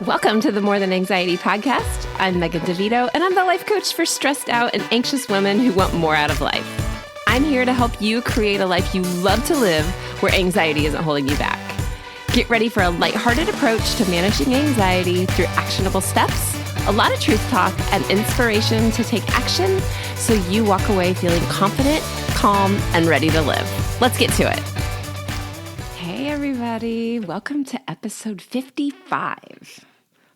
Welcome to the More Than Anxiety podcast. I'm Megan DeVito, and I'm the life coach for stressed out and anxious women who want more out of life. I'm here to help you create a life you love to live where anxiety isn't holding you back. Get ready for a lighthearted approach to managing anxiety through actionable steps, a lot of truth talk, and inspiration to take action so you walk away feeling confident, calm, and ready to live. Let's get to it. Hey, everybody. Welcome to episode 55.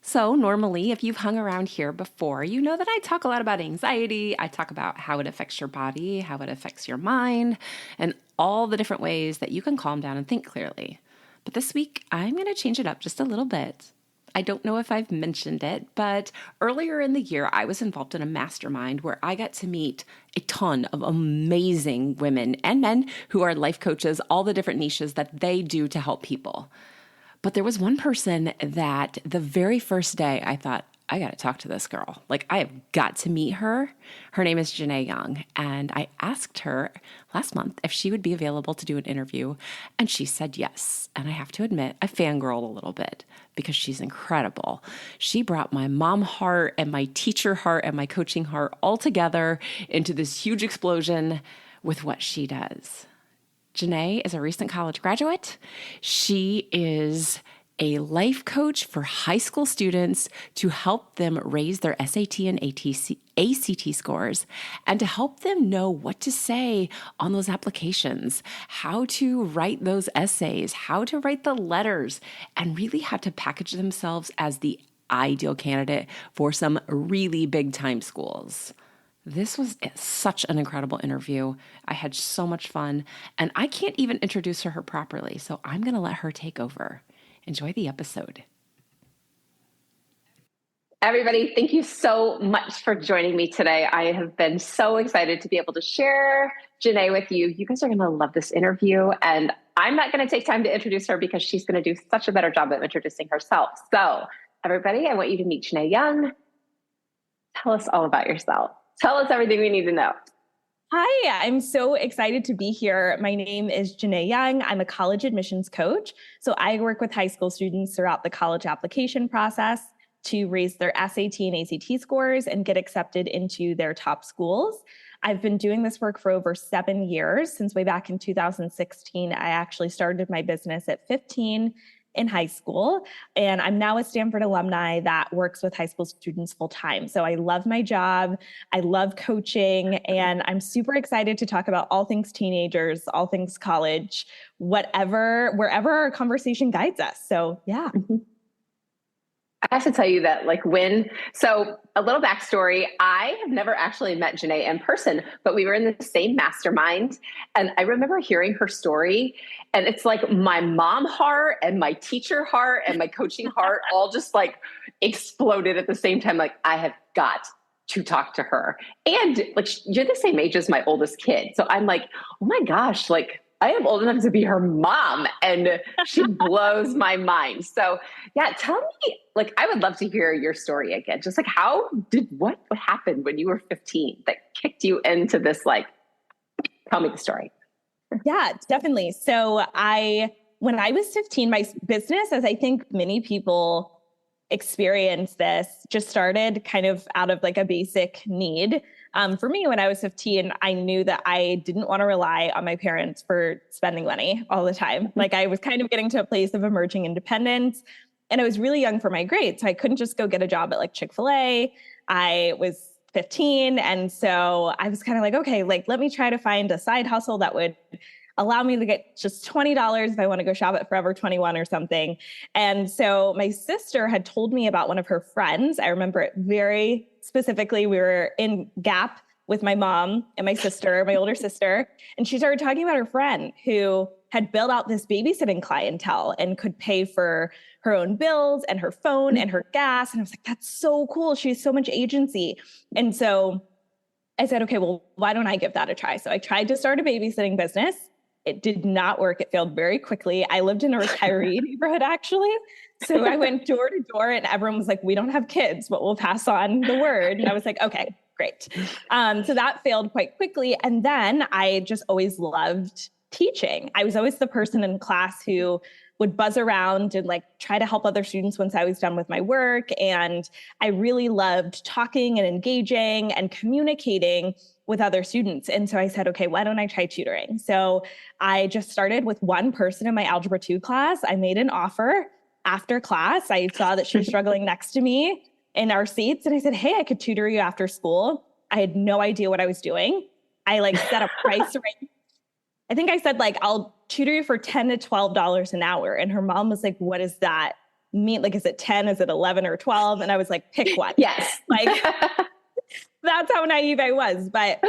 So normally, if you've hung around here before, you know that I talk a lot about anxiety. I talk about how it affects your body, how it affects your mind, and all the different ways that you can calm down and think clearly. But this week, I'm going to change it up just a little bit. I don't know if I've mentioned it, but earlier in the year, I was involved in a mastermind where I got to meet a ton of amazing women and men who are life coaches, all the different niches that they do to help people. But there was one person that the very first day I thought, I got to talk to this girl. Like, I have got to meet her. Her name is Janae Young. And I asked her last month if she would be available to do an interview. And she said yes. And I have to admit, I fangirled a little bit because she's incredible. She brought my mom heart and my teacher heart and my coaching heart all together into this huge explosion with what she does. Janae is a recent college graduate. She is a life coach for high school students to help them raise their SAT and ACT scores and to help them know what to say on those applications, how to write those essays, how to write the letters, and really how to package themselves as the ideal candidate for some really big time schools. This was such an incredible interview. I had so much fun, and I can't even introduce her properly, so I'm going to let her take over. Enjoy the episode. Everybody, thank you so much for joining me today. I have been so excited to be able to share Janae with you. You guys are going to love this interview, and I'm not going to take time to introduce her because she's going to do such a better job of introducing herself. So, everybody, I want you to meet Janae Young. Tell us all about yourself. Tell us everything we need to know. Hi, I'm so excited to be here. My name is Janae Young. I'm a college admissions coach. So I work with high school students throughout the college application process to raise their SAT and ACT scores and get accepted into their top schools. I've been doing this work for over 7 years. Since way back in 2016, I actually started my business at 15 in high school. And I'm now a Stanford alumni that works with high school students full time. So I love my job. I love coaching, and I'm super excited to talk about all things teenagers, all things college, whatever, wherever our conversation guides us. So yeah. I have to tell you that so a little backstory, I have never actually met Janae in person, but we were in the same mastermind. And I remember hearing her story, and it's like my mom heart and my teacher heart and my coaching heart all just like exploded at the same time. Like, I have got to talk to her. And like, you're the same age as my oldest kid. So I'm like, oh my gosh, like, I am old enough to be her mom, and she blows my mind. So yeah, tell me, like, I would love to hear your story again. Just like, what happened when you were 15 that kicked you into this, like, tell me the story. Yeah, definitely. So when I was 15, my business, as I think many people experience this, just started kind of out of like a basic need. For me, when I was 15, I knew that I didn't want to rely on my parents for spending money all the time. Like, I was kind of getting to a place of emerging independence, and I was really young for my grades. So I couldn't just go get a job at like Chick-fil-A. I was 15. And so I was kind of like, okay, like, let me try to find a side hustle that would allow me to get just $20 if I want to go shop at Forever 21 or something. And so my sister had told me about one of her friends. I remember it very specifically. We were in Gap with my mom and my sister, my older sister, and she started talking about her friend who had built out this babysitting clientele and could pay for her own bills and her phone and her gas. And I was like, that's so cool. She has so much agency. And so I said, okay, well, why don't I give that a try? So I tried to start a babysitting business. It did not work. It failed very quickly. I lived in a retiree neighborhood, actually. So I went door to door, and everyone was like, we don't have kids, but we'll pass on the word. And I was like, okay, great. So that failed quite quickly. And then I just always loved teaching. I was always the person in class who would buzz around and like try to help other students once I was done with my work. And I really loved talking and engaging and communicating with other students. And so I said, okay, why don't I try tutoring? So I just started with one person in my Algebra 2 class. I made an offer after class. I saw that she was struggling next to me in our seats. And I said, hey, I could tutor you after school. I had no idea what I was doing. I like set a price range. I think I said like, I'll tutor you for $10 to $12 an hour. And her mom was like, what does that mean? Like, is it 10? Is it 11 or 12? And I was like, pick one. Yes. Like, that's how naive I was. But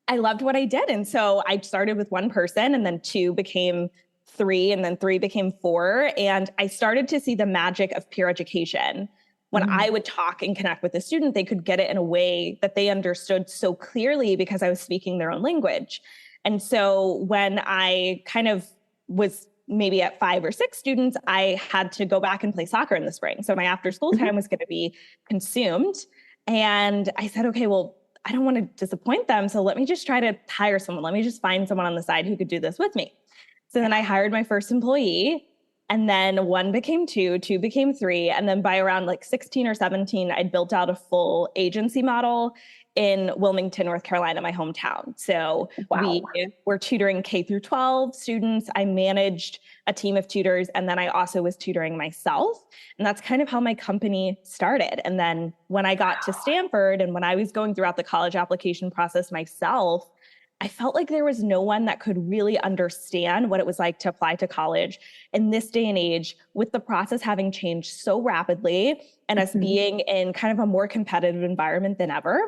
I loved what I did. And so I started with one person, and then two became three, and then three became four. And I started to see the magic of peer education. When I would talk and connect with a student, they could get it in a way that they understood so clearly because I was speaking their own language. And so when I kind of was maybe at 5 or 6 students, I had to go back and play soccer in the spring. So my after school time was going to be consumed. And I said, okay, well, I don't want to disappoint them. So let me just try to hire someone. Let me just find someone on the side who could do this with me. So then I hired my first employee, and then one became two became three. And then by around like 16 or 17, I'd built out a full agency model in Wilmington, North Carolina, my hometown. So we were tutoring K through 12 students. I managed a team of tutors, and then I also was tutoring myself. And that's kind of how my company started. And then when I got to Stanford, and when I was going throughout the college application process myself, I felt like there was no one that could really understand what it was like to apply to college in this day and age, with the process having changed so rapidly and us being in kind of a more competitive environment than ever.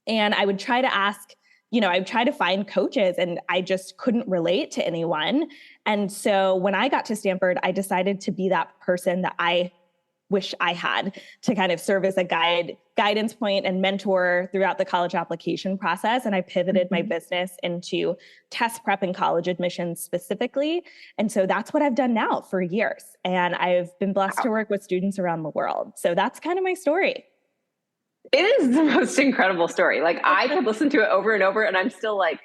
And I would try to ask, I'd try to find coaches, and I just couldn't relate to anyone. And so when I got to Stanford, I decided to be that person that I wish I had, to kind of serve as a guidance point and mentor throughout the college application process. And I pivoted my business into test prep and college admissions specifically. And so that's what I've done now for years. And I've been blessed to work with students around the world. So that's kind of my story. It is the most incredible story. Like, I could listen to it over and over, and I'm still like,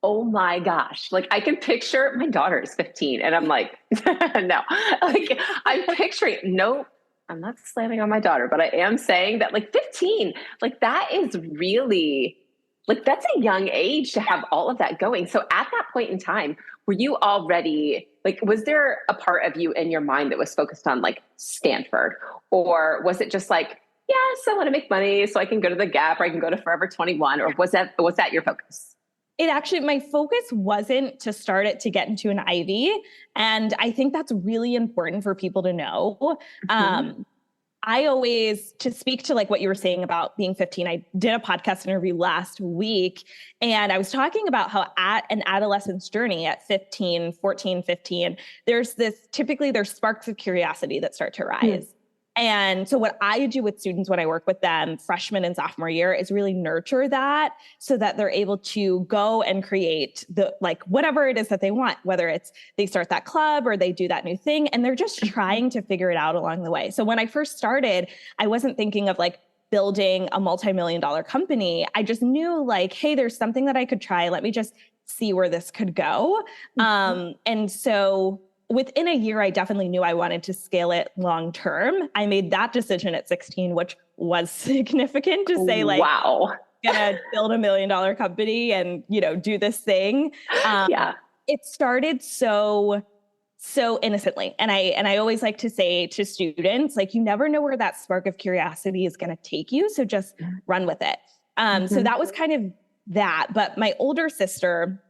oh my gosh. Like, I can picture, my daughter is 15, and I'm like, no, like, I'm picturing, no, I'm not slamming on my daughter, but I am saying that like 15, like that is really, like, that's a young age to have all of that going. So at that point in time, were you already, like, was there a part of you in your mind that was focused on like Stanford? Or was it just like, yes, I want to make money so I can go to the Gap, or I can go to Forever 21? Or was that your focus? It actually, my focus wasn't to start it to get into an Ivy. And I think that's really important for people to know. I always, to speak to like what you were saying about being 15, I did a podcast interview last week, and I was talking about how at an adolescent's journey at 15, 14, 15, there's sparks of curiosity that start to rise. And so what I do with students when I work with them freshman and sophomore year is really nurture that, so that they're able to go and create whatever it is that they want, whether it's they start that club or they do that new thing, and they're just trying to figure it out along the way. So when I first started, I wasn't thinking of like building a multi-million-dollar company. I just knew like, hey, there's something that I could try. Let me just see where this could go. And so within a year, I definitely knew I wanted to scale it long term. I made that decision at 16, which was significant to say, like, wow, gonna build $1 million company and, do this thing. It started so innocently. And I always like to say to students, like, you never know where that spark of curiosity is going to take you. So just run with it. So that was kind of that. But my older sister,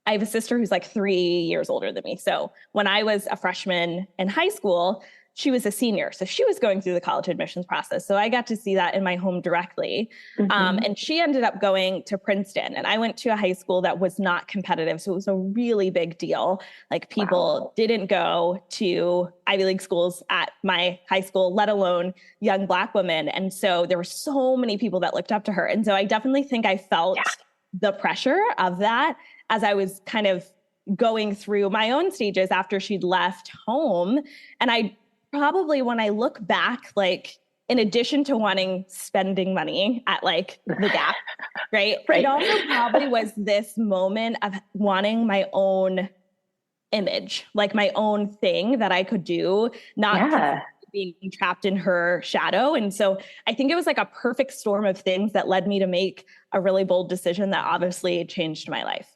I have a sister who's like 3 years older than me. So when I was a freshman in high school, she was a senior. So she was going through the college admissions process. So I got to see that in my home directly. And she ended up going to Princeton. And I went to a high school that was not competitive. So it was a really big deal. Like, people didn't go to Ivy League schools at my high school, let alone young Black women. And so there were so many people that looked up to her. And so I definitely think I felt the pressure of that as I was kind of going through my own stages after she'd left home. And I probably, when I look back, like, in addition to spending money at like the Gap, right? It also probably was this moment of wanting my own image, like my own thing that I could do, not being trapped in her shadow. And so I think it was like a perfect storm of things that led me to make a really bold decision that obviously changed my life.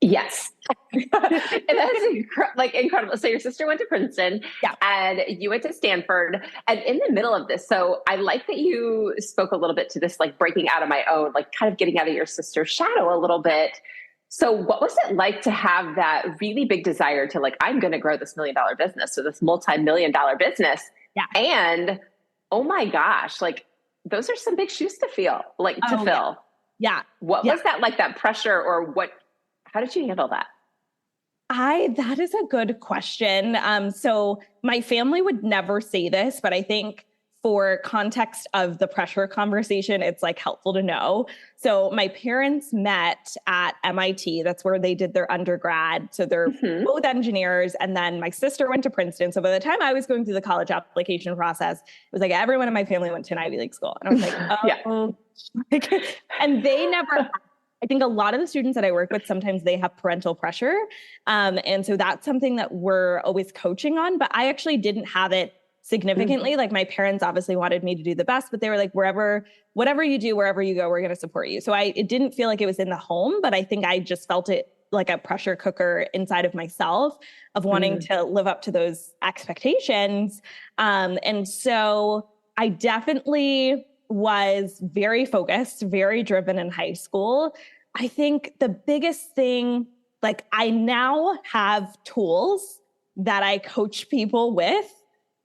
Yes. And that's incredible. So your sister went to Princeton and you went to Stanford, and in the middle of this, so I like that you spoke a little bit to this, like breaking out of my own, like kind of getting out of your sister's shadow a little bit. So what was it like to have that really big desire to like, I'm going to grow this $1 million business or this multi-million-dollar business. Yeah. And oh my gosh, like those are some big shoes to fill. Yeah. What was that like, that pressure, or how did you handle that? That is a good question. So my family would never say this, but I think for context of the pressure conversation, it's like helpful to know. So my parents met at MIT. That's where they did their undergrad. So they're both engineers. And then my sister went to Princeton. So by the time I was going through the college application process, it was like everyone in my family went to an Ivy League school. And I was like, and they never, I think a lot of the students that I work with, sometimes they have parental pressure. And so that's something that we're always coaching on, but I actually didn't have it significantly. Like my parents obviously wanted me to do the best, but they were like, whatever you do, wherever you go, we're going to support you. So it didn't feel like it was in the home, but I think I just felt it like a pressure cooker inside of myself of wanting to live up to those expectations. And so I definitely was very focused, very driven in high school. I think the biggest thing, like I now have tools that I coach people with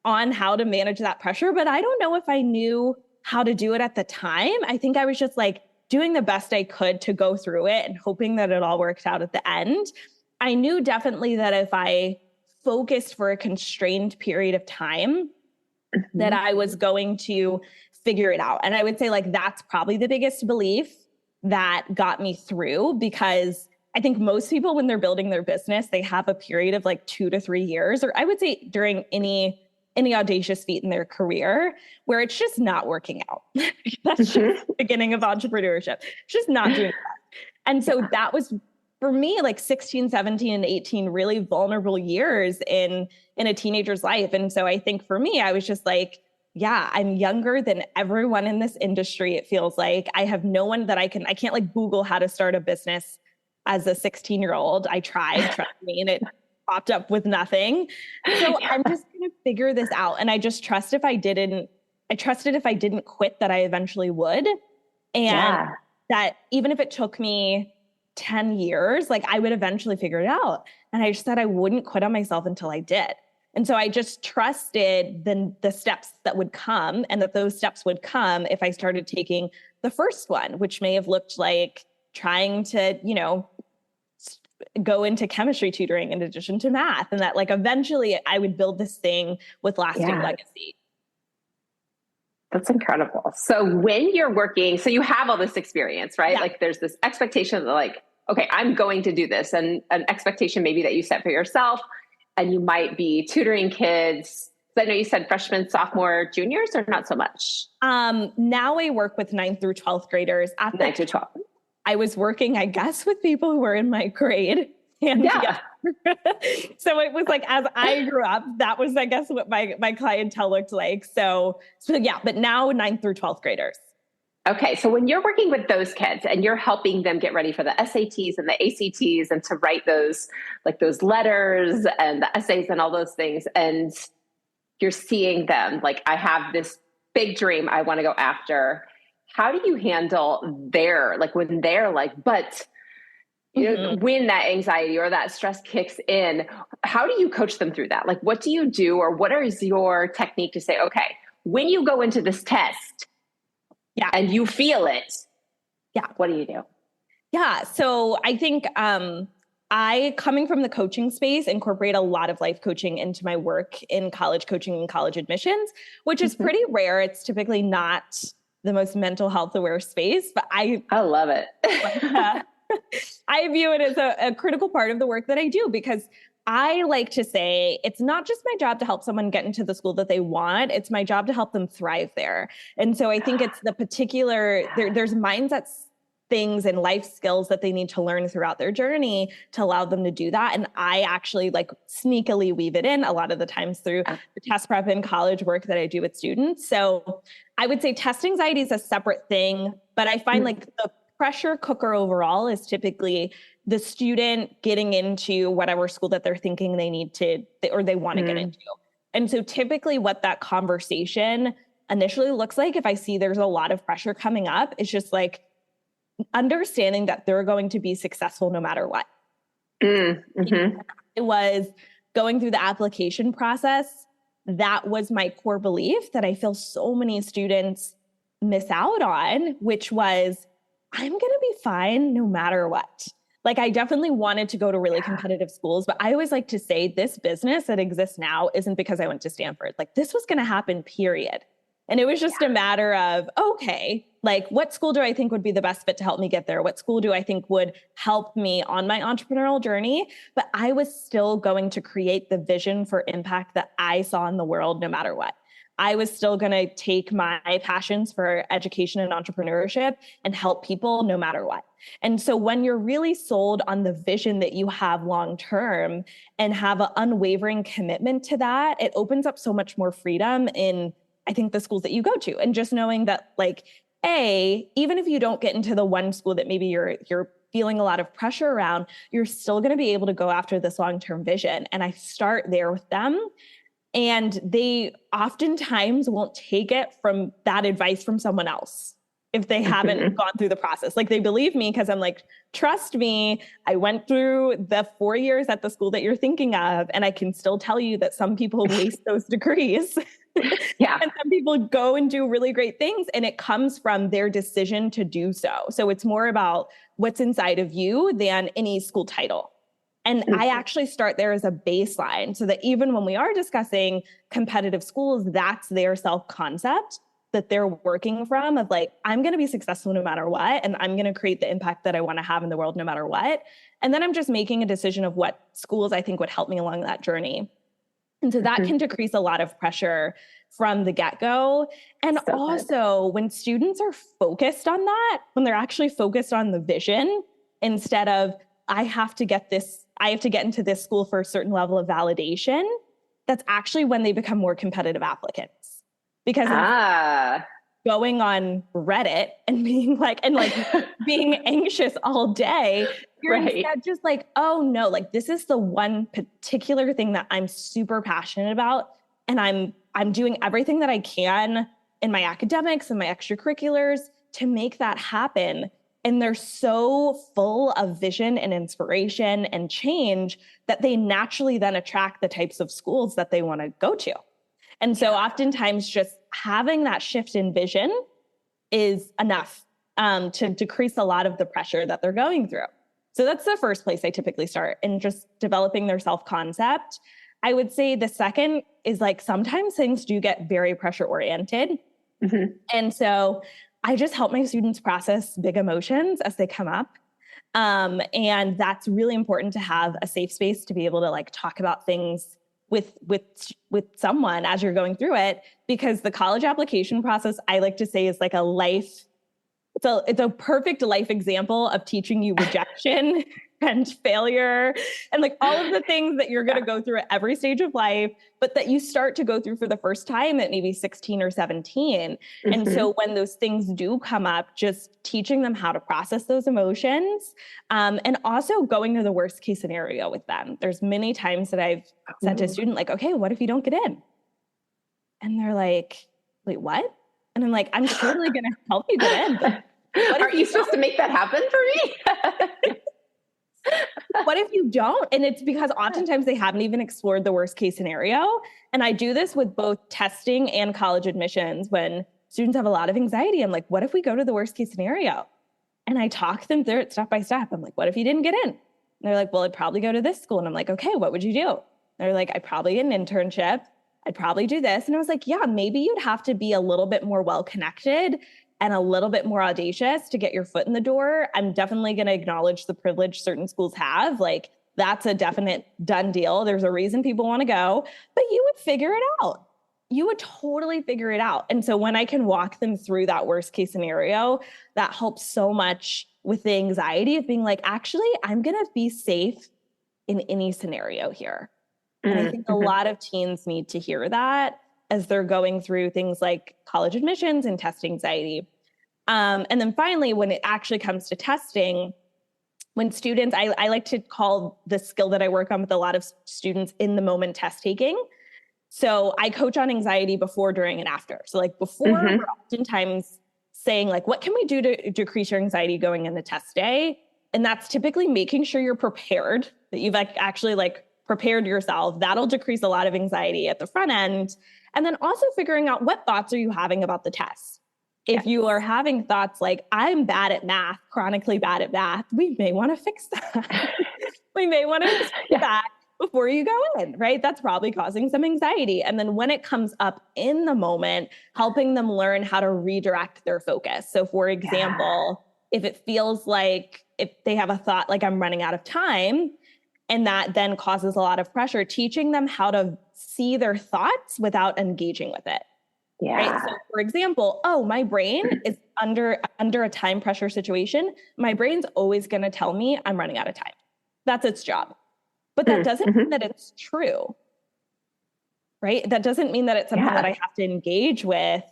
on how to manage that pressure, but I don't know if I knew how to do it at the time. I think I was just like doing the best I could to go through it and hoping that it all worked out at the end. I knew definitely that if I focused for a constrained period of time, that I was going to figure it out. And I would say like, that's probably the biggest belief that got me through, because I think most people, when they're building their business, they have a period of like 2 to 3 years, or I would say during any audacious feat in their career where it's just not working out. That's just the beginning of entrepreneurship. It's just not doing that. And so that was, for me, like 16, 17, and 18, really vulnerable years in a teenager's life. And so I think for me, I was just like, yeah, I'm younger than everyone in this industry. It feels like I have no one that I can't like Google how to start a business as a 16-year-old. I tried, trust me, and it popped up with nothing. So I'm just going to figure this out. And I just trusted if I didn't quit, that I eventually would. And that even if it took me 10 years, like I would eventually figure it out. And I just said I wouldn't quit on myself until I did. And so I just trusted the steps that would come, and that those steps would come if I started taking the first one, which may have looked like trying to, go into chemistry tutoring in addition to math. And that like, eventually I would build this thing with lasting legacy. That's incredible. So when you're working, so you have all this experience, right? Yeah. Like there's this expectation that like, okay, I'm going to do this, and an expectation maybe that you set for yourself, and you might be tutoring kids. I know you said freshmen, sophomore, juniors, or not so much? Now I work with 9th through 12th graders. At 9th to 12th. I was working, I guess, with people who were in my grade. And so it was like, as I grew up, that was, I guess, what my clientele looked like. So yeah, but now 9th through 12th graders. Okay. So when you're working with those kids and you're helping them get ready for the SATs and the ACTs and to write those letters and the essays and all those things, and you're seeing them like, I have this big dream I want to go after. How do you handle when they're like, but when that anxiety or that stress kicks in, how do you coach them through that? Like, what do you do, or what is your technique to say, okay, when you go into this test and you feel it, what do you do? Yeah. So I think, I, coming from the coaching space, incorporate a lot of life coaching into my work in college coaching and college admissions, which is pretty rare. It's typically not the most mental health aware space, but I love it. I view it as a critical part of the work that I do, because I like to say it's not just my job to help someone get into the school that they want. It's my job to help them thrive there. And so I think it's the particular, there's mindsets things and life skills that they need to learn throughout their journey to allow them to do that. And I actually like sneakily weave it in a lot of the times through the test prep and college work that I do with students. So I would say test anxiety is a separate thing, but I find like the pressure cooker overall is typically the student getting into whatever school that they're thinking they need to, or they want to get into. And so typically what that conversation initially looks like, if I see there's a lot of pressure coming up, it's just like understanding that they're going to be successful no matter what. It was going through the application process. That was my core belief that I feel so many students miss out on, which was, I'm going to be fine no matter what. Like I definitely wanted to go to really competitive schools, but I always like to say this business that exists now isn't because I went to Stanford. Like this was going to happen, period. And it was just a matter of, okay, like what school do I think would be the best fit to help me get there? What school do I think would help me on my entrepreneurial journey? But I was still going to create the vision for impact that I saw in the world no matter what. I was still going to take my passions for education and entrepreneurship and help people no matter what. And so when you're really sold on the vision that you have long-term and have an unwavering commitment to that, it opens up so much more freedom in, I think, the schools that you go to. And just knowing that like, even if you don't get into the one school that maybe you're feeling a lot of pressure around, you're still going to be able to go after this long-term vision. And I start there with them. And they oftentimes won't take it from that advice from someone else if they haven't gone through the process. Like they believe me because I'm like, trust me, I went through the 4 years at the school that you're thinking of. And I can still tell you that some people waste those degrees. And some people go and do really great things. And it comes from their decision to do so. So it's more about what's inside of you than any school title. And I actually start there as a baseline so that even when we are discussing competitive schools, that's their self-concept that they're working from of like, I'm going to be successful no matter what. And I'm going to create the impact that I want to have in the world no matter what. And then I'm just making a decision of what schools I think would help me along that journey. And so that can decrease a lot of pressure from the get-go. And so also when students are focused on that, when they're actually focused on the vision instead of, I have to get into this school for a certain level of validation, that's actually when they become more competitive applicants. Because going on Reddit and being like, being anxious all day, you're instead just like, oh no, like this is the one particular thing that I'm super passionate about. And I'm doing everything that I can in my academics and my extracurriculars to make that happen. And they're so full of vision and inspiration and change that they naturally then attract the types of schools that they want to go to. And so oftentimes just having that shift in vision is enough to decrease a lot of the pressure that they're going through. So that's the first place I typically start in just developing their self-concept. I would say the second is like sometimes things do get very pressure oriented. And so I just help my students process big emotions as they come up. And that's really important to have a safe space to be able to like talk about things with someone as you're going through it, because the college application process, I like to say, is like it's a perfect life example of teaching you rejection and failure and like all of the things that you're going to go through at every stage of life, but that you start to go through for the first time at maybe 16 or 17. And so when those things do come up, just teaching them how to process those emotions, and also going to the worst case scenario with them. There's many times that I've said to a student like, okay, what if you don't get in? And they're like, wait, what? And I'm like, I'm totally going to help you get in. But what Aren't you supposed to make that happen for me? What if you don't? And it's because oftentimes they haven't even explored the worst case scenario. And I do this with both testing and college admissions when students have a lot of anxiety. I'm like, what if we go to the worst case scenario? And I talk them through it step by step. I'm like, what if you didn't get in? And they're like, well, I'd probably go to this school. And I'm like, okay, what would you do? And they're like, I'd probably get an internship. I'd probably do this. And I was like, yeah, maybe you'd have to be a little bit more well-connected and a little bit more audacious to get your foot in the door. I'm definitely going to acknowledge the privilege certain schools have. Like, that's a definite done deal. There's a reason people want to go, but you would figure it out. you would totally figure it out. And so when I can walk them through that worst case scenario, that helps so much with the anxiety of being like, actually, I'm going to be safe in any scenario here. And I think a lot of teens need to hear that as they're going through things like college admissions and test anxiety. And then finally, when it actually comes to testing, when students, I like to call the skill that I work on with a lot of students in the moment test taking. So I coach on anxiety before, during, and after. So like before, we're oftentimes saying like, what can we do to decrease your anxiety going into test day? And that's typically making sure you're prepared, that you've like actually like prepared yourself. That'll decrease a lot of anxiety at the front end. And then also figuring out what thoughts are you having about the test. If you are having thoughts like, I'm bad at math, chronically bad at math, we may want to fix that. We may want to fix that before you go in, right? That's probably causing some anxiety. And then when it comes up in the moment, helping them learn how to redirect their focus. So for example, if it feels like if they have a thought like I'm running out of time, and that then causes a lot of pressure, teaching them how to see their thoughts without engaging with it. Yeah. Right? So for example, my brain is under a time pressure situation. My brain's always going to tell me I'm running out of time. That's its job. But that doesn't mean that it's true, right? That doesn't mean that it's something that I have to engage with.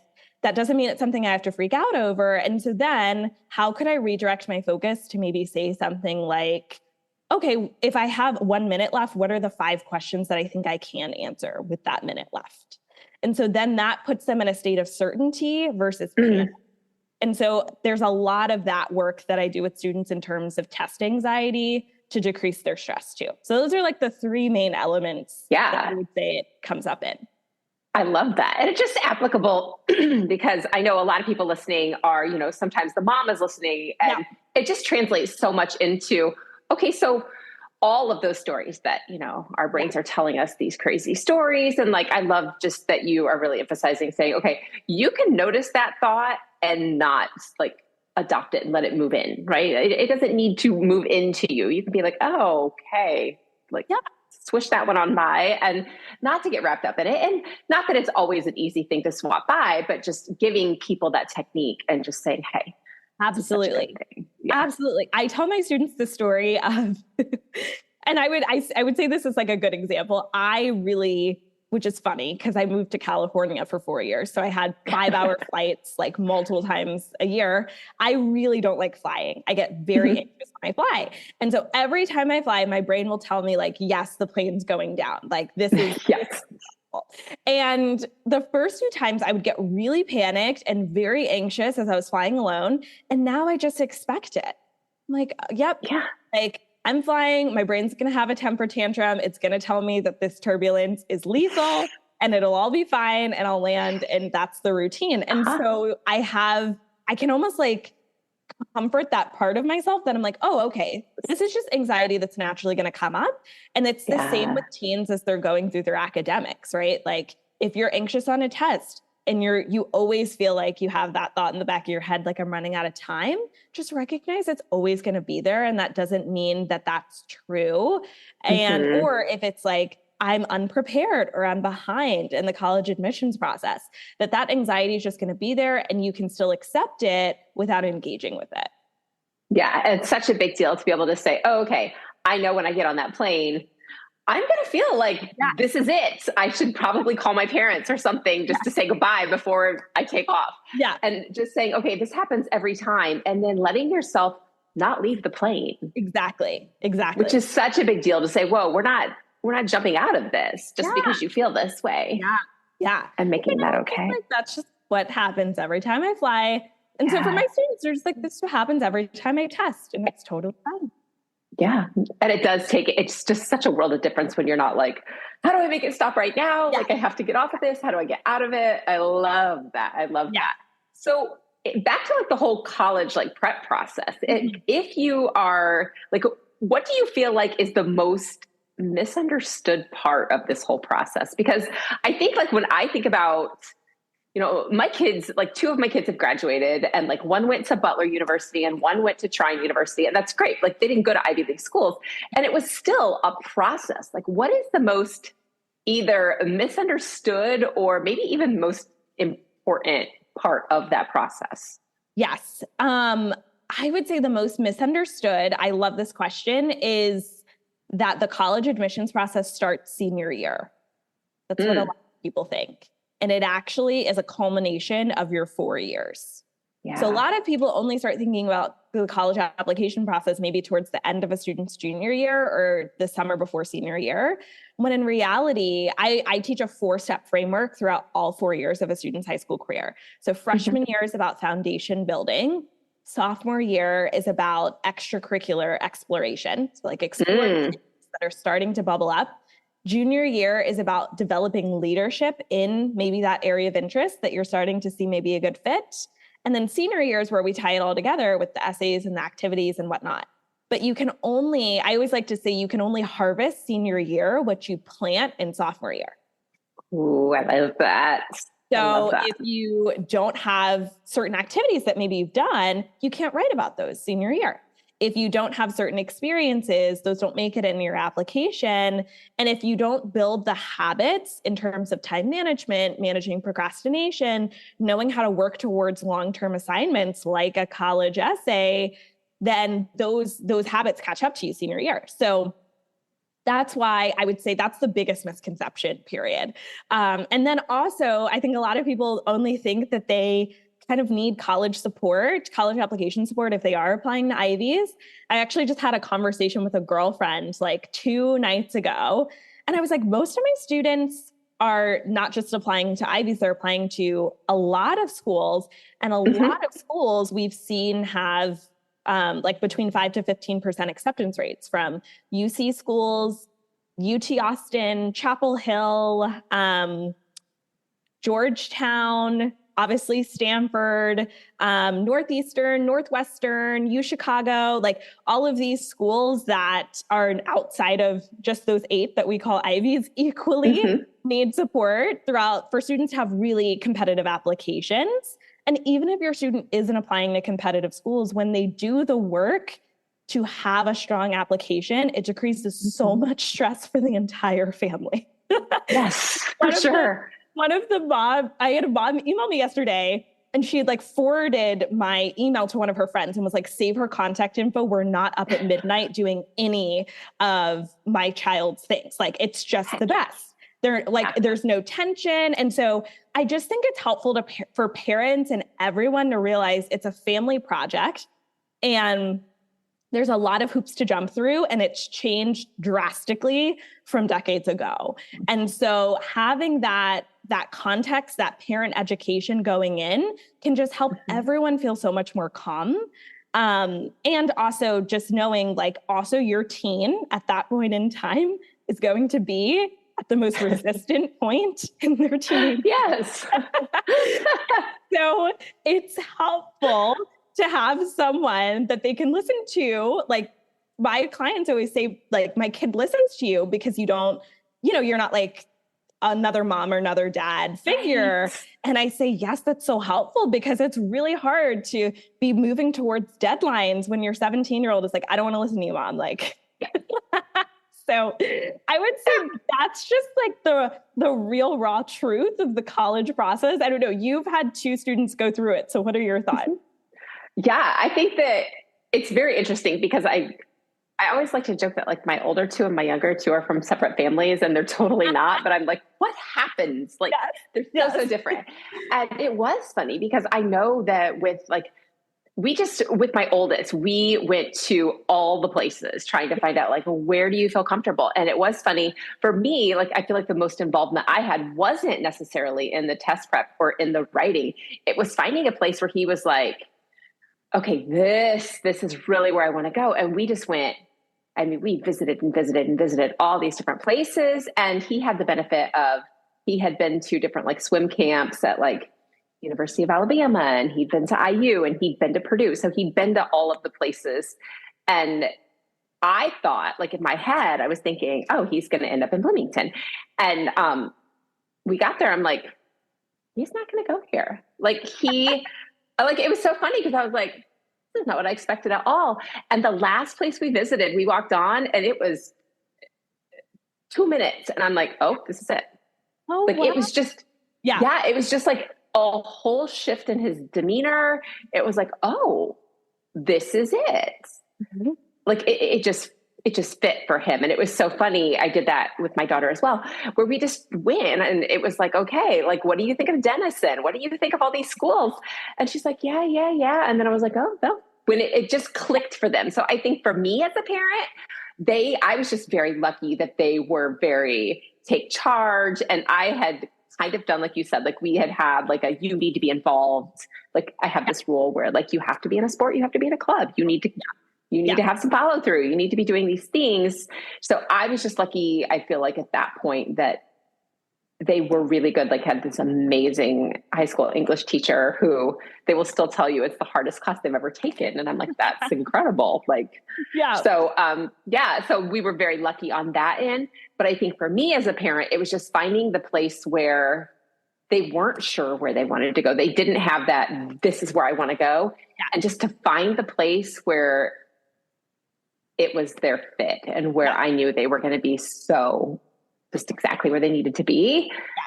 That doesn't mean it's something I have to freak out over. And so then how could I redirect my focus to maybe say something like, okay, if I have 1 minute left, what are the 5 questions that I think I can answer with that minute left? And so then that puts them in a state of certainty versus panic. And so there's a lot of that work that I do with students in terms of test anxiety to decrease their stress too. So those are like the 3 main elements that I would say it comes up in. I love that. And it's just applicable because I know a lot of people listening are, sometimes the mom is listening and it just translates so much into, okay, so all of those stories that, our brains are telling us these crazy stories. And like, I love just that you are really emphasizing saying, okay, you can notice that thought and not like adopt it and let it move in, right? It doesn't need to move into you. You can be like, oh, okay, like swish that one on by and not to get wrapped up in it. And not that it's always an easy thing to swap by, but just giving people that technique and just saying, hey, absolutely. Absolutely. I tell my students the story of, and I would say this is like a good example. Which is funny because I moved to California for 4 years. So I had 5-hour flights like multiple times a year. I really don't like flying. I get very anxious when I fly. And so every time I fly, my brain will tell me like, yes, the plane's going down. Like this is And the first few times I would get really panicked and very anxious as I was flying alone. And now I just expect it. I'm like, like I'm flying, my brain's going to have a temper tantrum. It's going to tell me that this turbulence is lethal and it'll all be fine and I'll land. And that's the routine. And so I can almost like comfort that part of myself that I'm like, oh, okay, this is just anxiety that's naturally going to come up. And it's the same with teens as they're going through their academics, right? Like if you're anxious on a test, and you always feel like you have that thought in the back of your head, like I'm running out of time, just recognize it's always going to be there. And that doesn't mean that that's true. And, or if it's like, I'm unprepared or I'm behind in the college admissions process, that anxiety is just going to be there and you can still accept it without engaging with it. Yeah. It's such a big deal to be able to say, oh, okay, I know when I get on that plane, I'm going to feel like this is it. I should probably call my parents or something just to say goodbye before I take off. Yeah. And just saying, okay, this happens every time. And then letting yourself not leave the plane. Exactly. Which is such a big deal to say, whoa, we're not jumping out of this just because you feel this way. Yeah. And making that okay. Like, that's just what happens every time I fly. And so for my students, they're just like, this happens every time I test and it's totally fine. Yeah. And it's just such a world of difference when you're not like, how do I make it stop right now? Like I have to get off of this. How do I get out of it? I love that. That. So back to like the whole college, like prep process. If you are like, what do you feel like is the most misunderstood part of this whole process? Because I think like when I think about, my kids, like 2 of my kids have graduated and like one went to Butler University and one went to Trine University. And that's great. Like they didn't go to Ivy League schools and it was still a process. Like what is the most either misunderstood or maybe even most important part of that process? Yes. I would say the most misunderstood, I love this question, is that the college admissions process starts senior year. That's what a lot of people think. And it actually is a culmination of your 4 years. Yeah. So a lot of people only start thinking about the college application process maybe towards the end of a student's junior year or the summer before senior year, when in reality, I teach a 4-step framework throughout all 4 years of a student's high school career. So freshman year is about foundation building. Sophomore year is about extracurricular exploration. So like exploring things that are starting to bubble up. Junior year is about developing leadership in maybe that area of interest that you're starting to see maybe a good fit. And then senior year is where we tie it all together with the essays and the activities and whatnot. But you can only, I always like to say, you can only harvest senior year what you plant in sophomore year. Ooh, I love that. So if you don't have certain activities that maybe you've done, you can't write about those senior year. If you don't have certain experiences, those don't make it in your application. And if you don't build the habits in terms of time management, managing procrastination, knowing how to work towards long-term assignments like a college essay, then those habits catch up to you senior year. So that's why I would say that's the biggest misconception, period. And then also, I think a lot of people only think that they kind of need college support, college application support if they are applying to Ivies. I actually just had a conversation with a girlfriend like 2 nights ago. And I was like, most of my students are not just applying to Ivies, they're applying to a lot of schools. And a lot of schools we've seen have like between 5 to 15% acceptance rates, from UC schools, UT Austin, Chapel Hill, Georgetown, obviously Stanford, Northeastern, Northwestern, U Chicago, like all of these schools that are outside of just those 8 that we call Ivies equally need support throughout for students to have really competitive applications. And even if your student isn't applying to competitive schools, when they do the work to have a strong application, it decreases so much stress for the entire family. Yes, for sure. I had a mom email me yesterday, and she had like forwarded my email to one of her friends and was like, save her contact info. We're not up at midnight doing any of my child's things. Like, it's just the best. There's no tension. And so I just think it's helpful for parents and everyone to realize it's a family project, and there's a lot of hoops to jump through, and it's changed drastically from decades ago. And so having that context, that parent education going in can just help everyone feel so much more calm. And also just knowing like also your teen at that point in time is going to be at the most resistant point in their teenage. Yes. So it's helpful to have someone that they can listen to. Like, my clients always say, like, my kid listens to you because you don't, you're not like another mom or another dad figure. Right. And I say, yes, that's so helpful, because it's really hard to be moving towards deadlines when your 17-year-old is like, I don't want to listen to you, mom. Like, so I would say that's just like the real raw truth of the college process. I don't know. You've had 2 students go through it. So what are your thoughts? Yeah, I think that it's very interesting, because I always like to joke that like my older 2 and my younger 2 are from separate families, and they're totally not. But I'm like, what happens? Like, they're so different. And it was funny, because I know that with my oldest, we went to all the places trying to find out, like, where do you feel comfortable? And it was funny for me. Like, I feel like the most involvement I had wasn't necessarily in the test prep or in the writing. It was finding a place where he was like, okay, this is really where I want to go. And we just went, I mean, we visited and visited and visited all these different places. And he had the benefit of, he had been to different like swim camps at like University of Alabama, and he'd been to IU, and he'd been to Purdue. So he'd been to all of the places. And I thought, like, in my head, I was thinking, oh, he's going to end up in Bloomington. And we got there. I'm like, he's not going to go here. Like, it was so funny, because I was like, this is not what I expected at all. And the last place we visited, we walked on, and it was 2 minutes. And I'm like, oh, this is it. Oh, Like, wow. it was just, yeah, it was just like a whole shift in his demeanor. It was like, oh, this is it. Mm-hmm. Like it just fit for him. And it was so funny. I did that with my daughter as well, where we just win. And it was like, okay, like, what do you think of Denison? What do you think of all these schools? And she's like, yeah. And then I was like, oh, no, when it just clicked for them. So I think for me as a parent, I was just very lucky that they were very take charge. And I had kind of done, like you said, like we had like you need to be involved. Like I have this rule where like, you have to be in a sport, you have to be in a club, you need to have some follow through. You need to be doing these things. So I was just lucky. I feel like at that point that they were really good. Like had this amazing high school English teacher who they will still tell you it's the hardest class they've ever taken. And I'm like, that's incredible. Like, so we were very lucky on that end. But I think for me as a parent, it was just finding the place where they weren't sure where they wanted to go. They didn't have that, this is where I want to go. Yeah. And just to find the place where it was their fit and where I knew they were going to be so just exactly where they needed to be. Yeah.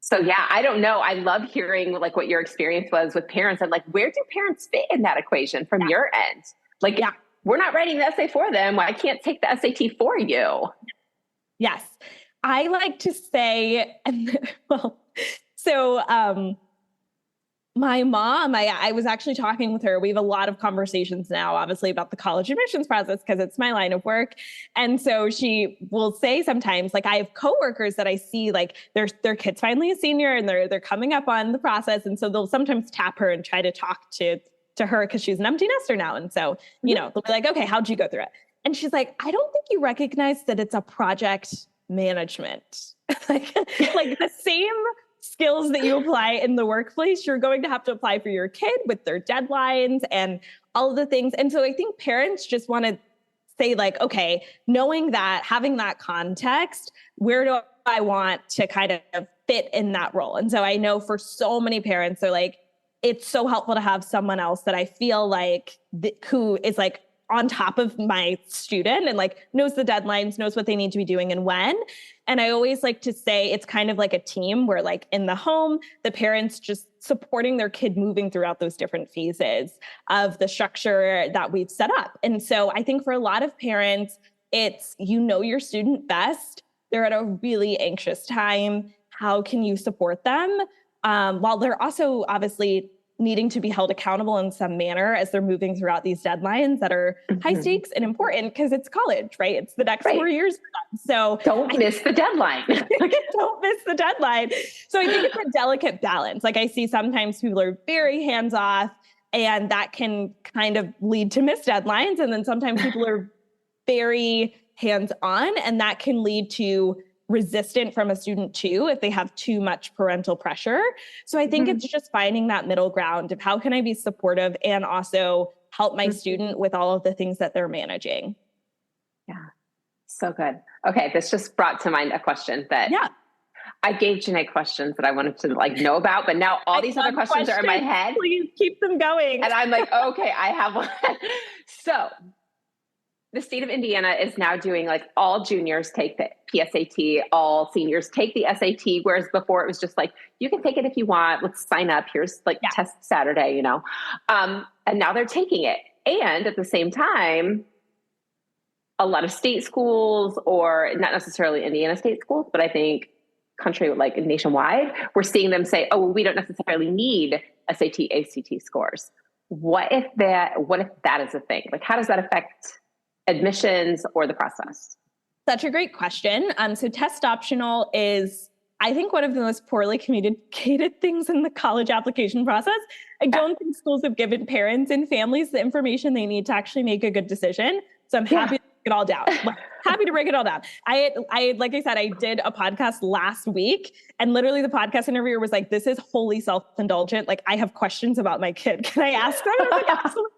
So yeah, I don't know. I love hearing like what your experience was with parents and like, where do parents fit in that equation from your end? Like, we're not writing the essay for them. I can't take the SAT for you. Yes. I like to say, my mom, I was actually talking with her. We have a lot of conversations now, obviously, about the college admissions process because it's my line of work. And so she will say sometimes, like I have coworkers that I see, like their kid's finally a senior and they're coming up on the process. And so they'll sometimes tap her and try to talk to her because she's an empty nester now. And so, they'll be like, okay, how'd you go through it? And she's like, I don't think you recognize that it's a project management. like the same skills that you apply in the workplace, you're going to have to apply for your kid with their deadlines and all of the things. And so I think parents just want to say like, okay, knowing that, having that context, where do I want to kind of fit in that role? And so I know for so many parents, they're like, it's so helpful to have someone else that I feel like who is like on top of my student and like knows the deadlines, knows what they need to be doing and when. And I always like to say it's kind of like a team where like in the home, the parents just supporting their kid moving throughout those different phases of the structure that we've set up. And so I think for a lot of parents, it's, your student best. They're at a really anxious time. How can you support them? While they're also obviously needing to be held accountable in some manner as they're moving throughout these deadlines that are high stakes and important because it's college, right? It's the next 4 years for them. So don't miss the deadline. Don't miss the deadline. So I think it's a delicate balance. Like I see sometimes people are very hands off and that can kind of lead to missed deadlines. And then sometimes people are very hands on and that can lead to resistant from a student too, if they have too much parental pressure. So I think it's just finding that middle ground of how can I be supportive and also help my student with all of the things that they're managing. Yeah. So good. Okay. This just brought to mind a question that I gave Janae questions that I wanted to like know about, but now all these other questions are in my head. Please keep them going. And I'm like, okay, I have one. So the state of Indiana is now doing like all juniors take the PSAT, all seniors take the SAT, whereas before it was just like, you can take it if you want, let's sign up, here's like test Saturday, and now they're taking it. And at the same time, a lot of state schools, or not necessarily Indiana state schools, but I think country, like nationwide, we're seeing them say, oh, well, we don't necessarily need SAT, ACT scores. What if that is a thing? Like, how does that affect admissions or the process? Such a great question. So test optional is, I think, one of the most poorly communicated things in the college application process. I don't think schools have given parents and families the information they need to actually make a good decision. So I'm happy to break it all down. Happy to break it all down. I like I said, I did a podcast last week and literally the podcast interviewer was like, this is wholly self-indulgent. Like, I have questions about my kid. Can I ask them? I was like, absolutely.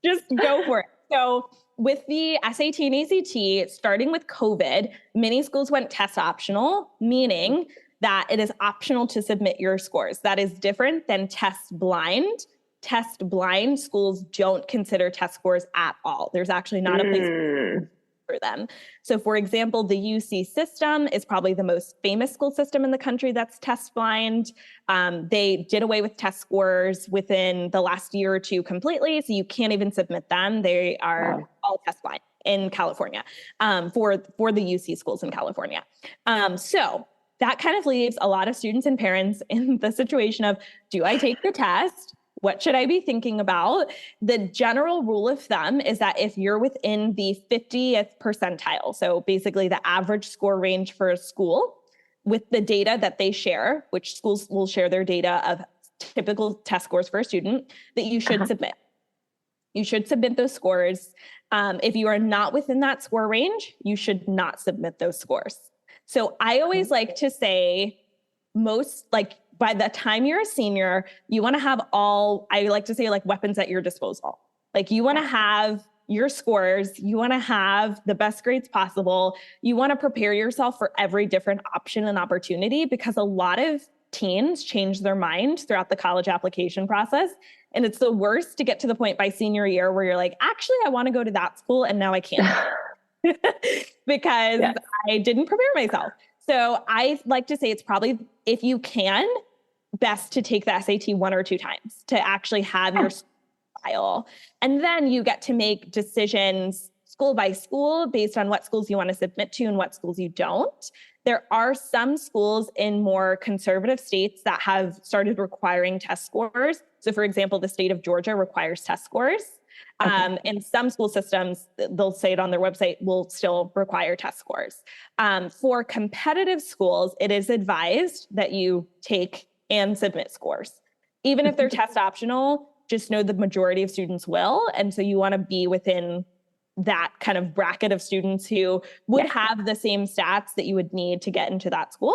Just go for it. So with the SAT and ACT, starting with COVID, many schools went test optional, meaning that it is optional to submit your scores. That is different than test blind. Test blind schools don't consider test scores at all. There's actually not a place. for them. So for example, the UC system is probably the most famous school system in the country that's test blind. They did away with test scores within the last year or two completely. So you can't even submit them. They are all test blind in California, for the UC schools in California. So that kind of leaves a lot of students and parents in the situation of, do I take the test? What should I be thinking about? The general rule of thumb is that if you're within the 50th percentile, so basically the average score range for a school with the data that they share, which schools will share their data of typical test scores for a student, that you should submit. You should submit those scores. If you are not within that score range, you should not submit those scores. So I always like to say by the time you're a senior, you want to have I like to say weapons at your disposal. Like you want to have your scores, you want to have the best grades possible. You want to prepare yourself for every different option and opportunity, because a lot of teens change their mind throughout the college application process. And it's the worst to get to the point by senior year where you're like, actually, I want to go to that school and now I can't because I didn't prepare myself. So I like to say it's probably, if you can, best to take the SAT 1 or 2 times to actually have your file. And then you get to make decisions school by school based on what schools you want to submit to and what schools you don't. There are some schools in more conservative states that have started requiring test scores. So for example, the state of Georgia requires test scores. And some school systems, they'll say it on their website, will still require test scores. For competitive schools, it is advised that you take and submit scores. Even if they're test optional, just know the majority of students will. And so you want to be within that kind of bracket of students who would have the same stats that you would need to get into that school.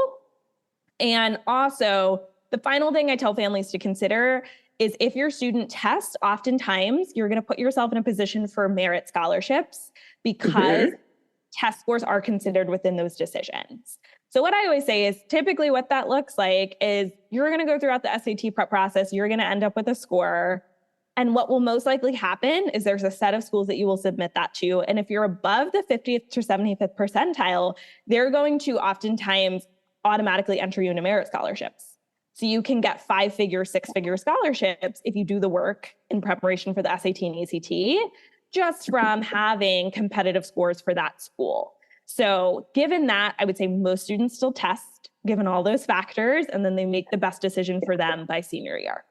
And also, the final thing I tell families to consider is if your student tests, oftentimes you're going to put yourself in a position for merit scholarships because test scores are considered within those decisions. So what I always say is typically what that looks like is you're going to go throughout the SAT prep process, you're going to end up with a score. And what will most likely happen is there's a set of schools that you will submit that to. And if you're above the 50th to 75th percentile, they're going to oftentimes automatically enter you into merit scholarships. So you can get 5-figure, 6-figure scholarships if you do the work in preparation for the SAT and ACT, just from having competitive scores for that school. So given that, I would say most students still test, given all those factors, and then they make the best decision for them by senior year.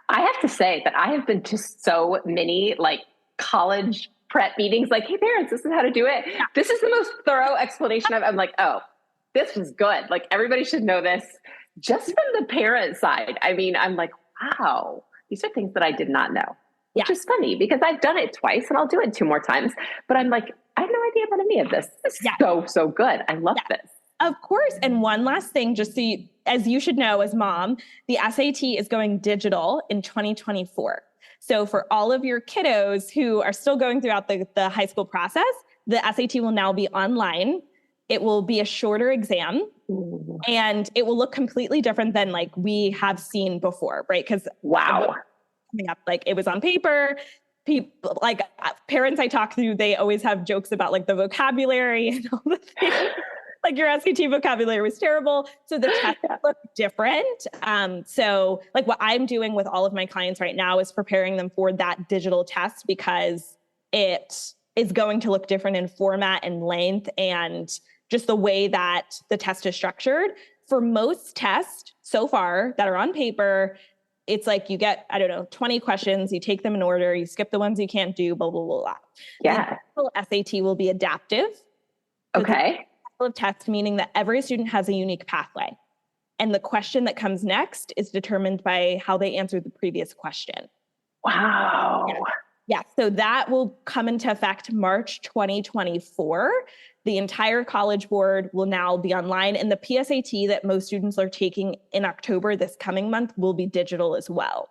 I have to say that I have been to so many college prep meetings, hey parents, this is how to do it. Yeah. This is the most thorough explanation I'm like, oh, this was good. Everybody should know this. Just from the parent side, I mean, I'm like, wow, these are things that I did not know, which is funny because I've done it twice and I'll do it 2 more times. But I'm like, I have no idea about any of this. This is so good. I love this. Of course. And one last thing, just so as you should know as mom, the SAT is going digital in 2024. So for all of your kiddos who are still going throughout the high school process, the SAT will now be online. It will be a shorter exam. And it will look completely different than we have seen before, right? Because coming up, it was on paper. People parents I talk to, they always have jokes about the vocabulary and all the things. Your SAT vocabulary was terrible. So the test look different. So what I'm doing with all of my clients right now is preparing them for that digital test because it is going to look different in format and length and just the way that the test is structured. For most tests so far that are on paper, it's you get, 20 questions, you take them in order, you skip the ones you can't do, blah, blah, blah, blah. Yeah. The SAT will be adaptive. Okay. Of tests, meaning that every student has a unique pathway. And the question that comes next is determined by how they answered the previous question. Wow. Yeah. So that will come into effect March 2024. The entire College Board will now be online, and the PSAT that most students are taking in October this coming month will be digital as well.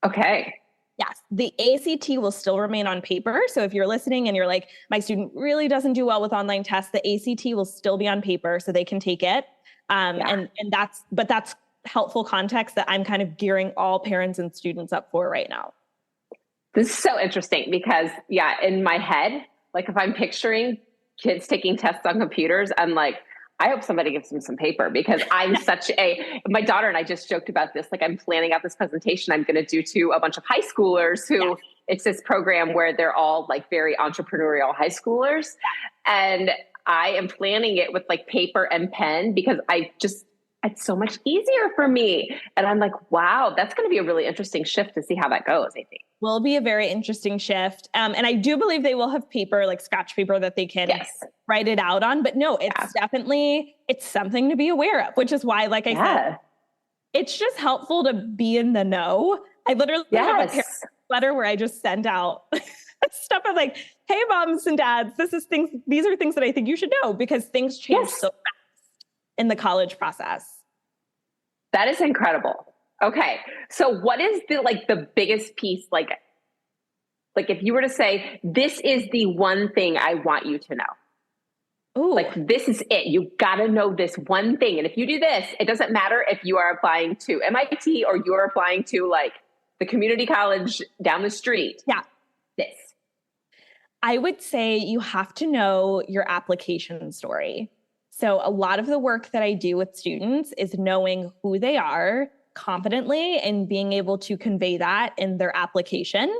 Okay. Yes, the ACT will still remain on paper. So if you're listening and you're like, my student really doesn't do well with online tests, the ACT will still be on paper so they can take it. And that's helpful context that I'm kind of gearing all parents and students up for right now. This is so interesting because in my head, Like if I'm picturing kids taking tests on computers, I'm like, I hope somebody gives them some paper because I'm my daughter and I just joked about this. Like I'm planning out this presentation I'm going to do to a bunch of high schoolers who it's this program where they're all like very entrepreneurial high schoolers. And I am planning it with like paper and pen because it's so much easier for me. And I'm like, wow, that's going to be a really interesting shift to see how that goes, I think. Will be a very interesting shift. And I do believe they will have paper, like scratch paper that they can write it out on. But no, it's definitely, it's something to be aware of, which is why, like I said, it's just helpful to be in the know. I literally have a parent letter where I just send out stuff of like, hey, moms and dads, these are things that I think you should know because things change so fast in the college process. That is incredible. Okay. So what is the biggest piece? Like if you were to say, this is the one thing I want you to know. Ooh. Like, this is it. You got to know this one thing. And if you do this, it doesn't matter if you are applying to MIT or you're applying to like the community college down the street. Yeah. This. I would say you have to know your application story. So a lot of the work that I do with students is knowing who they are competently and being able to convey that in their application.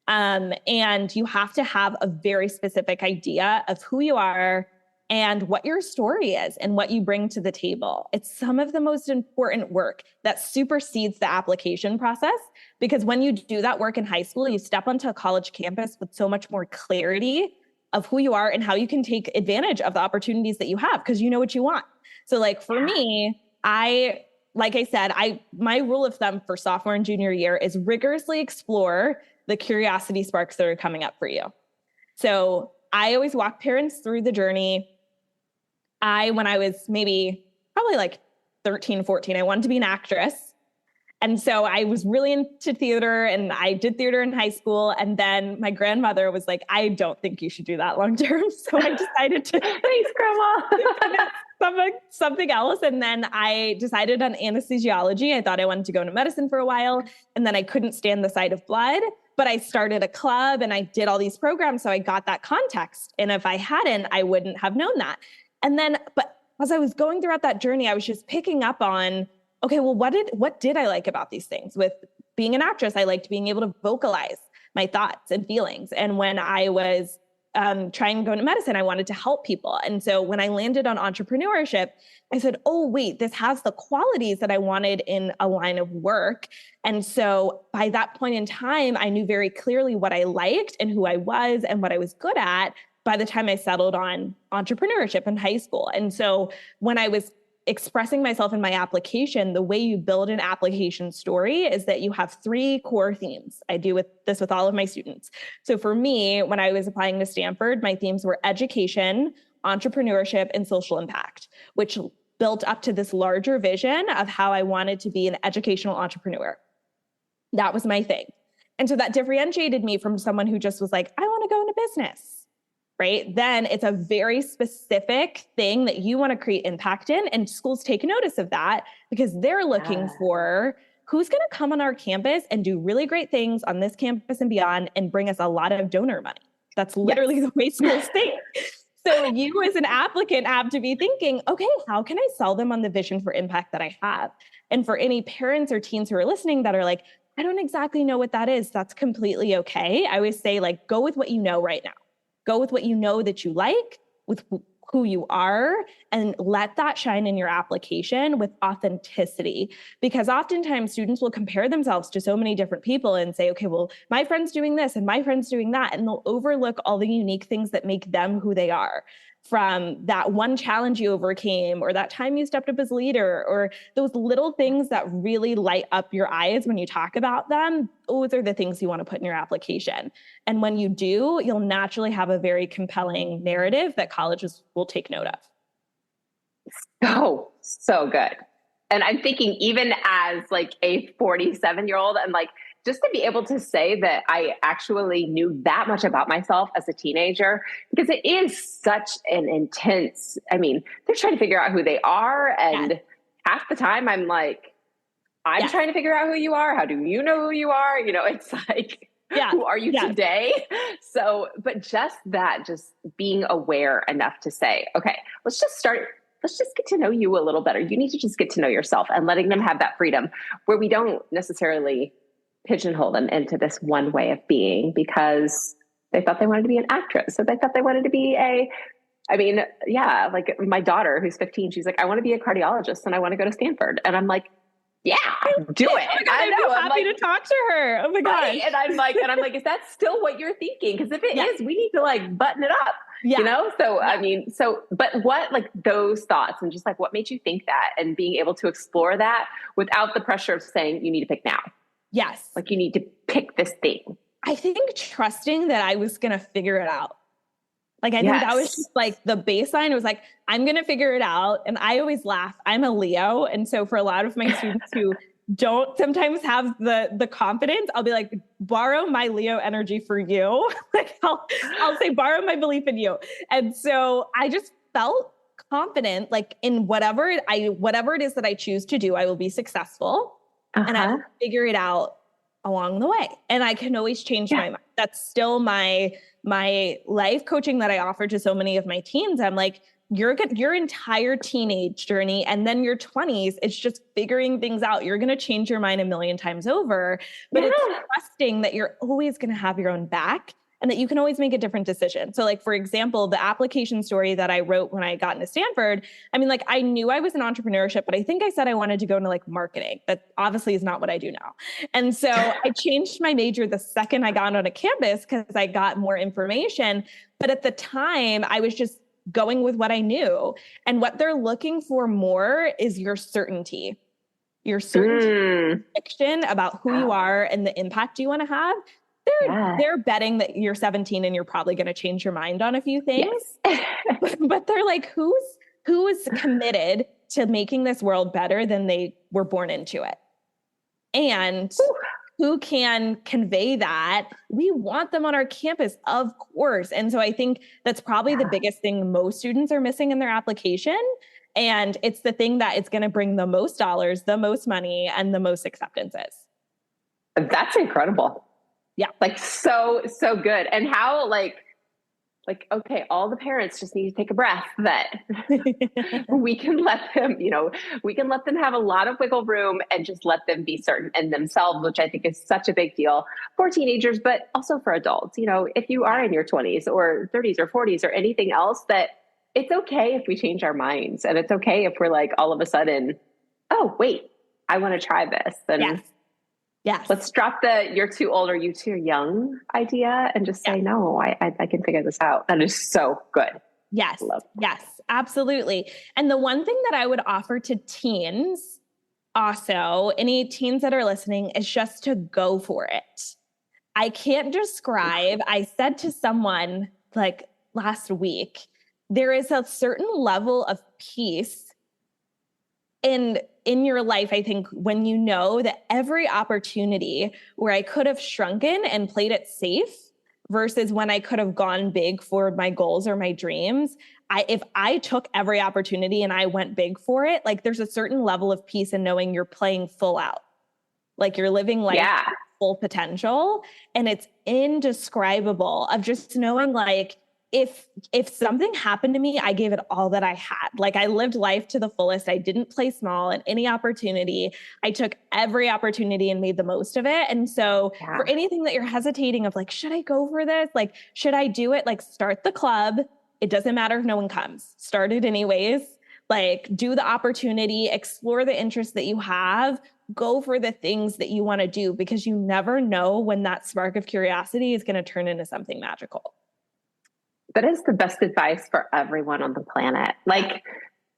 And you have to have a very specific idea of who you are and what your story is and what you bring to the table. It's some of the most important work that supersedes the application process, because when you do that work in high school, you step onto a college campus with so much more clarity of who you are and how you can take advantage of the opportunities that you have because you know what you want. So like for me, like I said, my rule of thumb for sophomore and junior year is rigorously explore the curiosity sparks that are coming up for you. So I always walk parents through the journey. When I was probably like 13, 14, I wanted to be an actress. And so I was really into theater and I did theater in high school. And then my grandmother was like, I don't think you should do that long term. So I decided to thanks, Grandma. something else. And then I decided on anesthesiology. I thought I wanted to go into medicine for a while. And then I couldn't stand the sight of blood, but I started a club and I did all these programs. So I got that context. And if I hadn't, I wouldn't have known that. And then, but as I was going throughout that journey, I was just picking up on, okay, well, what did I like about these things? With being an actress, I liked being able to vocalize my thoughts and feelings. And when I was trying to go into medicine, I wanted to help people. And so when I landed on entrepreneurship, I said, oh, wait, this has the qualities that I wanted in a line of work. And so by that point in time, I knew very clearly what I liked and who I was and what I was good at by the time I settled on entrepreneurship in high school. And so when I was expressing myself in my application, the way you build an application story is that you have 3 core themes. I do this with all of my students. So for me, when I was applying to Stanford, my themes were education, entrepreneurship, and social impact, which built up to this larger vision of how I wanted to be an educational entrepreneur. That was my thing. And so that differentiated me from someone who just was like, I want to go into business. Right? Then it's a very specific thing that you want to create impact in, and schools take notice of that because they're looking for who's going to come on our campus and do really great things on this campus and beyond and bring us a lot of donor money. That's literally the way schools think. So you as an applicant have to be thinking, okay, how can I sell them on the vision for impact that I have? And for any parents or teens who are listening that are like, I don't exactly know what that is, that's completely okay. I always say, like, go with what you know right now. Go with what you know that you like, with who you are, and let that shine in your application with authenticity. Because oftentimes students will compare themselves to so many different people and say, okay, well, my friend's doing this and my friend's doing that. And they'll overlook all the unique things that make them who they are. From that one challenge you overcame, or that time you stepped up as leader, or those little things that really light up your eyes when you talk about them, those are the things you want to put in your application. And when you do, you'll naturally have a very compelling narrative that colleges will take note of. So good. And I'm thinking, even as like a 47-year-old, and like, just to be able to say that I actually knew that much about myself as a teenager, because it is such an intense, they're trying to figure out who they are. And half the time I'm like, I'm trying to figure out who you are. How do you know who you are? It's like, Yeah. Who are you today? So, but just being aware enough to say, okay, let's just get to know you a little better. You need to just get to know yourself, and letting them have that freedom where we don't necessarily pigeonhole them into this one way of being because they thought they wanted to be an actress. So they thought they wanted to be like my daughter who's 15, she's like, I want to be a cardiologist and I want to go to Stanford. And I'm like, yeah, do it. Oh my God, I'd be happy to talk to her. Oh my God. Right? And I'm like, is that still what you're thinking? Because if it is, we need to like button it up, you know? So, but what, like those thoughts and just like, what made you think that, and being able to explore that without the pressure of saying you need to pick now. Yes. Like you need to pick this thing. I think trusting that I was going to figure it out. Like, I think that was just like the baseline. It was like, I'm going to figure it out. And I always laugh. I'm a Leo. And so for a lot of my students who don't sometimes have the confidence, I'll be like, borrow my Leo energy for you. Like I'll say, borrow my belief in you. And so I just felt confident, like in whatever it is that I choose to do, I will be successful and I will figure it out along the way. And I can always change my mind. That's still my life coaching that I offer to so many of my teens. I'm like, your entire teenage journey and then your 20s, it's just figuring things out. You're going to change your mind a million times over, but it's trusting that you're always going to have your own back and that you can always make a different decision. So like, for example, the application story that I wrote when I got into Stanford, I mean, like I knew I was in entrepreneurship, but I think I said I wanted to go into like marketing. That obviously is not what I do now. And so I changed my major the second I got onto campus because I got more information. But at the time I was just going with what I knew. And what they're looking for more is your certainty. Your certainty, conviction about who you are and the impact you want to have. They're betting that you're 17 and you're probably going to change your mind on a few things, but they're like, who is committed to making this world better than they were born into it? And who can convey that? We want them on our campus, of course. And so I think that's probably the biggest thing most students are missing in their application. And it's the thing that it's going to bring the most dollars, the most money, and the most acceptances. That's incredible. Yeah. Like so good. And how like, okay, all the parents just need to take a breath that we can let them have a lot of wiggle room and just let them be certain in themselves, which I think is such a big deal for teenagers, but also for adults. You know, if you are in your 20s or 30s or 40s or anything else, that it's okay if we change our minds, and it's okay if we're like, all of a sudden, oh, wait, I want to try this. And yes. Let's drop the you're too old or you too young idea and just say, no, I can figure this out. That is so good. Yes. Yes, absolutely. And the one thing that I would offer to teens, also, any teens that are listening, is just to go for it. I can't describe, I said to someone like last week, there is a certain level of peace in your life, I think, when you know that every opportunity where I could have shrunken and played it safe versus when I could have gone big for my goals or my dreams, if I took every opportunity and I went big for it, like there's a certain level of peace in knowing you're playing full out. Like you're living life to full potential. And it's indescribable of just knowing like, if something happened to me, I gave it all that I had. Like I lived life to the fullest. I didn't play small in any opportunity. I took every opportunity and made the most of it. And so for anything that you're hesitating of like, should I go for this? Like, should I do it? Like start the club. It doesn't matter if no one comes. Start it anyways. Like do the opportunity, explore the interests that you have, go for the things that you want to do, because you never know when that spark of curiosity is going to turn into something magical. That is the best advice for everyone on the planet. Like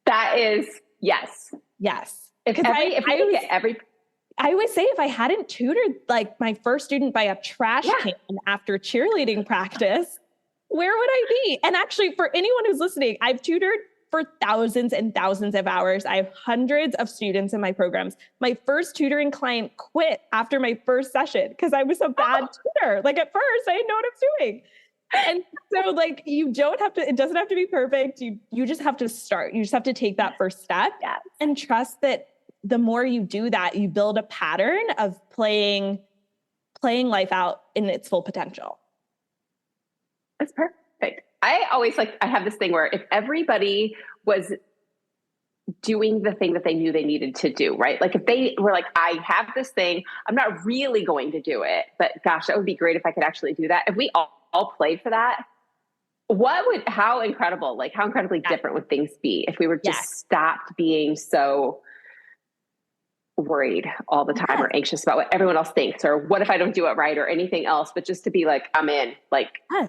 that is, yes. I always say if I hadn't tutored like my first student by a trash can after cheerleading practice, where would I be? And actually for anyone who's listening, I've tutored for thousands and thousands of hours. I have hundreds of students in my programs. My first tutoring client quit after my first session because I was a bad tutor. Like at first I didn't know what I was doing. And so like, it doesn't have to be perfect. You just have to start. You just have to take that first step and trust that the more you do that, you build a pattern of playing playing life out in its full potential. That's perfect. I always I have this thing where if everybody was doing the thing that they knew they needed to do, right? Like if they were like, I have this thing, I'm not really going to do it, but gosh, that would be great if I could actually do that. If we all played for that, how incredibly different would things be if we were just stopped being so worried all the time or anxious about what everyone else thinks, or what if I don't do it right or anything else, but just to be like, I'm in,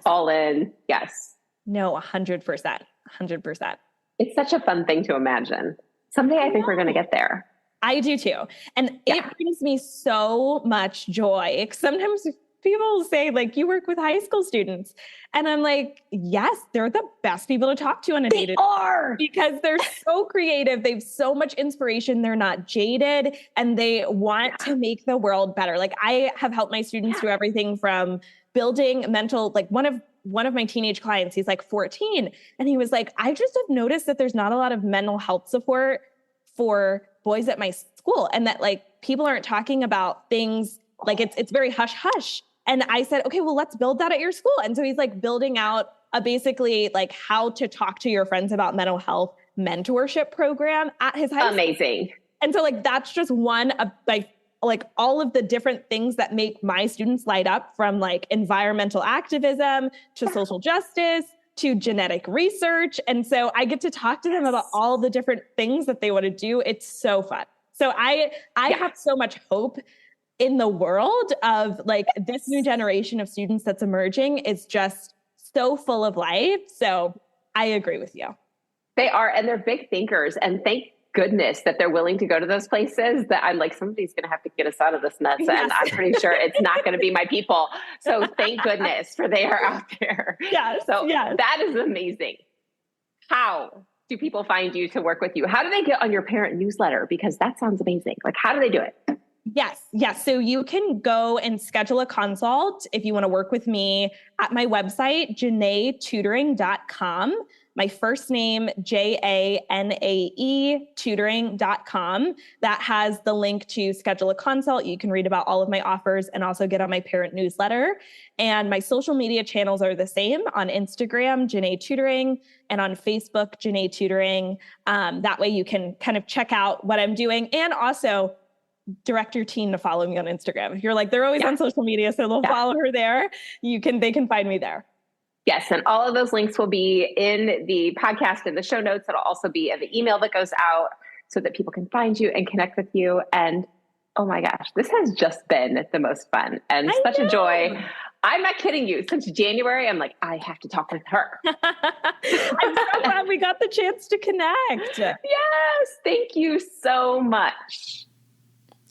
all in. Yes. No, 100%. 100%. It's such a fun thing to imagine. Someday I think we're going to get there. I do too. And it brings me so much joy. Sometimes people say you work with high school students. And I'm like, yes, they're the best people to talk to on a day-to-day. They are. Because they're so creative. They have so much inspiration. They're not jaded and they want to make the world better. I have helped my students do everything from building mental, one of my teenage clients, he's 14. And he was like, I just have noticed that there's not a lot of mental health support for boys at my school. And that people aren't talking about things it's very hush hush. And I said, okay, well, let's build that at your school. And so he's basilding out a basically how to talk to your friends about mental health mentorship program at his high school. Amazing. And so that's just one of all of the different things that make my students light up, from environmental activism to social justice to genetic research. And so I get to talk to them about all the different things that they want to do. It's so fun. So I have so much hope in the world of this new generation of students that's emerging is just so full of life. So I agree with you. They are, and they're big thinkers. And thank goodness that they're willing to go to those places that I'm somebody's going to have to get us out of this mess. Yes. And I'm pretty sure it's not going to be my people. So thank goodness for they are out there. Yes. So that is amazing. How do people find you to work with you? How do they get on your parent newsletter? Because that sounds amazing. How do they do it? Yes. So you can go and schedule a consult if you want to work with me at my website, JanaeTutoring.com. My first name, JANAE tutoring.com. That has the link to schedule a consult. You can read about all of my offers and also get on my parent newsletter. And my social media channels are the same. On Instagram, Janae Tutoring, and on Facebook, Janae Tutoring. That way you can kind of check out what I'm doing, and also direct your teen to follow me on Instagram. If you're they're always on social media, so they'll follow her there. They can find me there. Yes. And all of those links will be in the podcast and the show notes. It'll also be in the email that goes out so that people can find you and connect with you. And oh my gosh, this has just been the most fun and such a joy. I'm not kidding you. Since January, I'm I have to talk with her. I'm so glad we got the chance to connect. Yes. Thank you so much.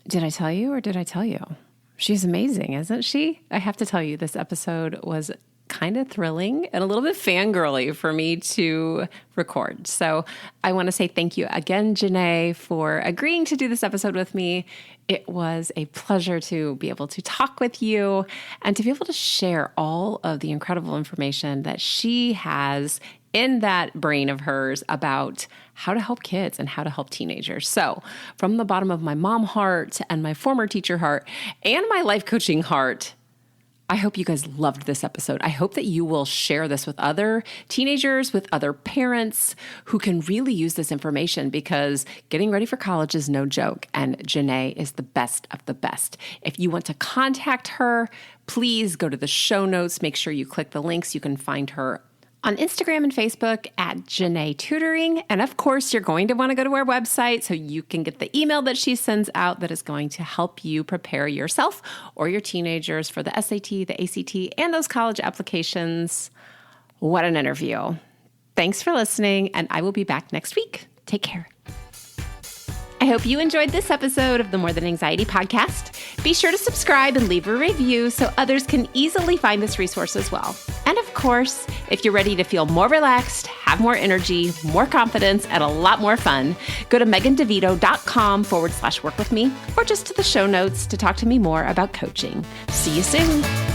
Did I tell you or did I tell you? She's amazing, isn't she? I have to tell you, this episode was kind of thrilling and a little bit fangirly for me to record. So I want to say thank you again, Janae, for agreeing to do this episode with me. It was a pleasure to be able to talk with you and to be able to share all of the incredible information that she has in that brain of hers about how to help kids and how to help teenagers. So from the bottom of my mom heart and my former teacher heart and my life coaching heart, I hope you guys loved this episode. I hope that you will share this with other teenagers, with other parents who can really use this information, because getting ready for college is no joke, and Janae is the best of the best. If you want to contact her, please go to the show notes. Make sure you click the links. You can find her on Instagram and Facebook at Janae Tutoring. And of course, you're going to want to go to our website so you can get the email that she sends out that is going to help you prepare yourself or your teenagers for the SAT, the ACT, and those college applications. What an interview. Thanks for listening, and I will be back next week. Take care. I hope you enjoyed this episode of the More Than Anxiety podcast. Be sure to subscribe and leave a review so others can easily find this resource as well. And of course, if you're ready to feel more relaxed, have more energy, more confidence, and a lot more fun, go to megandevito.com/work with me, or just to the show notes to talk to me more about coaching. See you soon.